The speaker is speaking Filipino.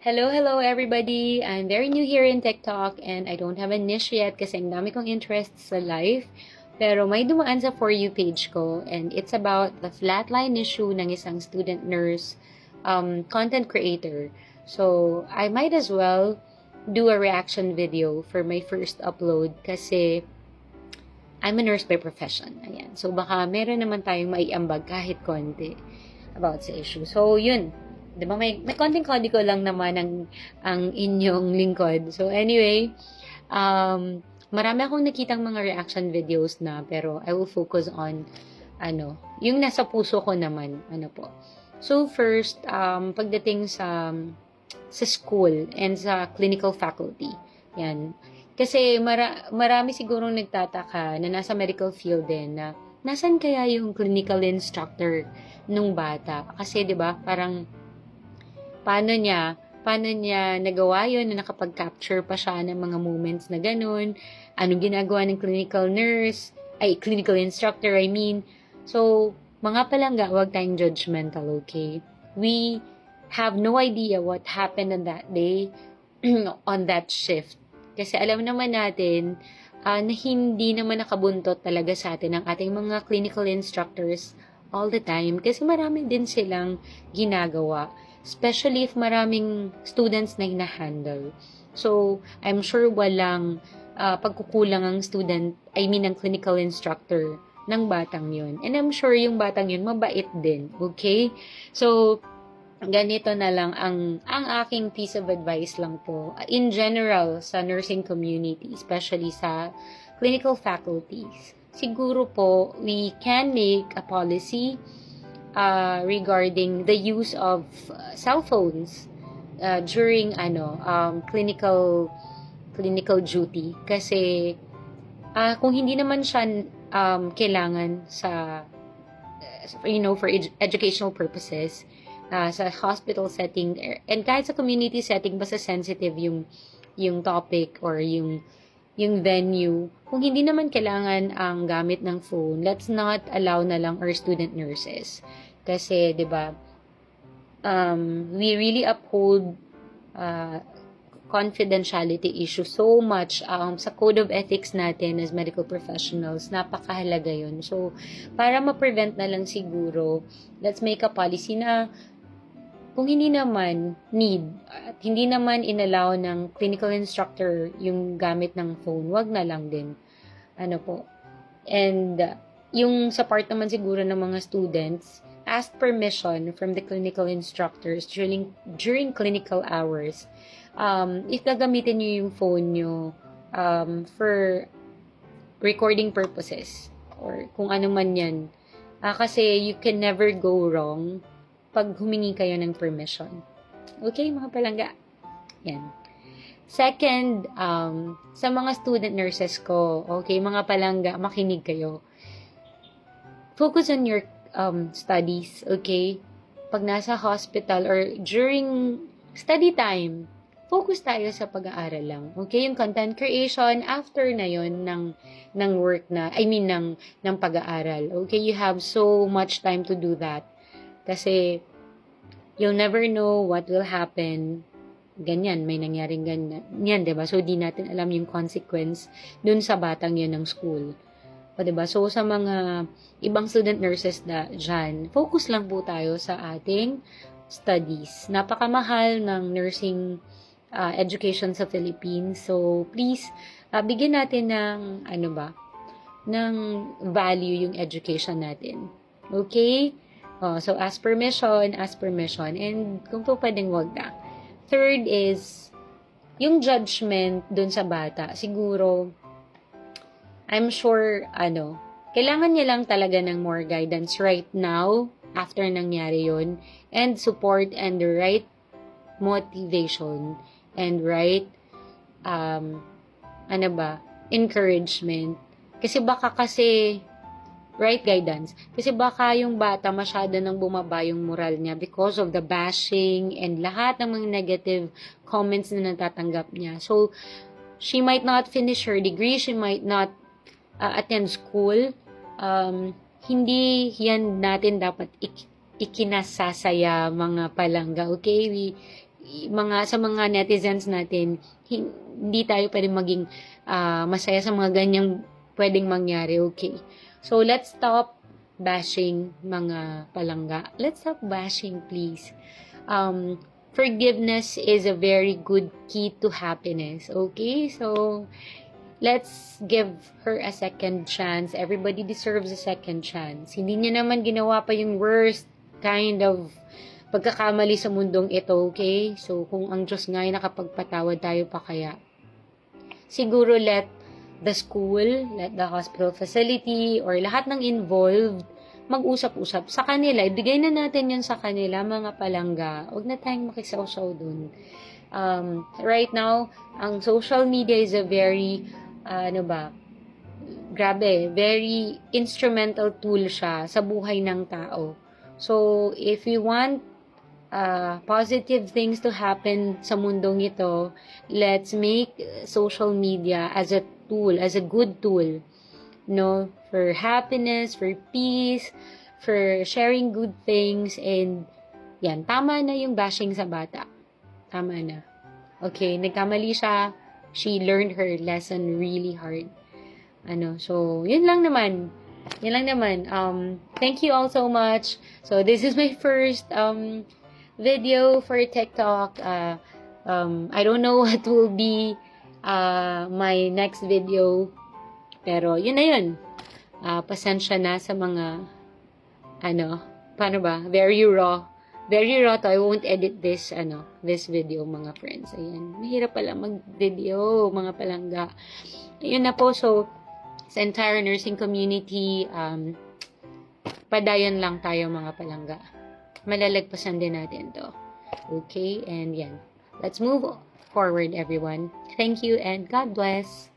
Hello everybody! I'm very new here in TikTok and I don't have a niche yet kasi ang dami kong interests sa life. Pero may dumaan sa For You page ko and it's about the flatline issue ng isang student nurse content creator. So, I might as well do a reaction video for my first upload kasi I'm a nurse by profession. Ayan. So, baka meron naman tayong maiambag kahit konti about sa issue. So, yun. Di ba? May konting-konti ko lang naman ang inyong lingkod. So, anyway, marami akong nakitang mga reaction videos na, pero I will focus on, yung nasa puso ko naman, So, first, pagdating sa school and sa clinical faculty, yan. Kasi marami sigurong nagtataka na nasa medical field din na nasan kaya yung clinical instructor nung bata? Kasi 'di ba, parang paano niya nagawa yun na nakapag-capture pa siya ng mga moments na ganun? Anong ginagawa ng clinical instructor, I mean. So, mga palangga, huwag tayong judgmental, okay? We have no idea what happened on that day, on that shift. Kasi alam naman natin na hindi naman nakabuntot talaga sa atin ang ating mga clinical instructors all the time. Kasi marami din silang ginagawa. Especially if maraming students na hinahandle. So, I'm sure walang pagkukulang ang ang clinical instructor ng batang yun. And I'm sure yung batang yun mabait din. Okay? So, ganito na lang ang aking piece of advice lang po. In general, sa nursing community, especially sa clinical faculties, siguro po, we can make a policy regarding the use of cell phones during clinical duty kasi kung hindi naman siya kailangan sa for educational purposes sa hospital setting and kahit sa community setting basta sensitive yung topic or yung venue, kung hindi naman kailangan ang gamit ng phone, let's not allow na lang our student nurses. Kasi, di ba, we really uphold confidentiality issue so much sa code of ethics natin as medical professionals. Napakahalaga yun. So, para ma-prevent na lang siguro, let's make a policy na kung hindi naman need at hindi naman inallow ng clinical instructor yung gamit ng phone, wag na lang din. And yung sa part naman siguro ng mga students, ask permission from the clinical instructors during clinical hours. If gagamitin nyo yung phone nyo for recording purposes or kung ano man yan. Kasi you can never go wrong pag humingi kayo ng permission. Okay, mga palangga? Yan. Second, sa mga student nurses ko, okay, mga palangga, makinig kayo. Focus on your studies, okay? Pag nasa hospital or during study time, focus tayo sa pag-aaral lang. Okay? Yung content creation, after na yon ng work na, ng pag-aaral. Okay? You have so much time to do that. Kasi, you'll never know what will happen. Ganyan, may nangyaring ganyan, diba? So, di natin alam yung consequence dun sa batang yun ng school. O, diba? So, sa mga ibang student nurses na dyan, focus lang po tayo sa ating studies. Napakamahal ng nursing education sa Philippines. So, please, bigyan natin ng, ng value yung education natin. Okay? So, ask permission, and kung po pwedeng wag na. Third is, yung judgment dun sa bata, siguro, I'm sure, kailangan niya lang talaga ng more guidance right now, after nangyari yun, and support and the right motivation, and right, encouragement. Right guidance. Kasi baka yung bata masyado nang bumaba yung moral niya because of the bashing and lahat ng mga negative comments na natatanggap niya. So, she might not finish her degree, she might not attend school. Hindi yan natin dapat ikinasasaya mga palangga. Okay? sa mga netizens natin, hindi tayo pwedeng maging masaya sa mga ganyang pwedeng mangyari, okay? So, let's stop bashing mga palangga. Let's stop bashing, please. Forgiveness is a very good key to happiness, okay? So, let's give her a second chance. Everybody deserves a second chance. Hindi niya naman ginawa pa yung worst kind of pagkakamali sa mundong ito, okay? So, kung ang Diyos nga ay nakapagpatawad, tayo pa kaya? Siguro let the school, let the hospital facility, or lahat ng involved, mag-usap-usap sa kanila. Ibigay na natin yun sa kanila, mga palangga. Huwag na tayong makisaw-saw dun. Right now, ang social media is a very, very instrumental tool siya sa buhay ng tao. So, if we want positive things to happen sa mundong ito, let's make social media as a tool, as a good tool, no, for happiness, for peace, for sharing good things, and yan, tama na yung bashing sa bata. Tama na. Okay, nagkamali siya. She learned her lesson really hard. So, yun lang naman. Thank you all so much. So, this is my first video for TikTok. I don't know what will be my next video, pero yun na yun. Pasensya na sa mga paano ba, very raw to. I won't edit this video, mga friends. Ayan, mahirap pala mag-video, mga palangga. Ayun na po. So, sa entire nursing community, padayon lang tayo, mga palangga. Malalagpasan din natin to. Okay? And yan. Let's move forward, everyone. Thank you and God bless.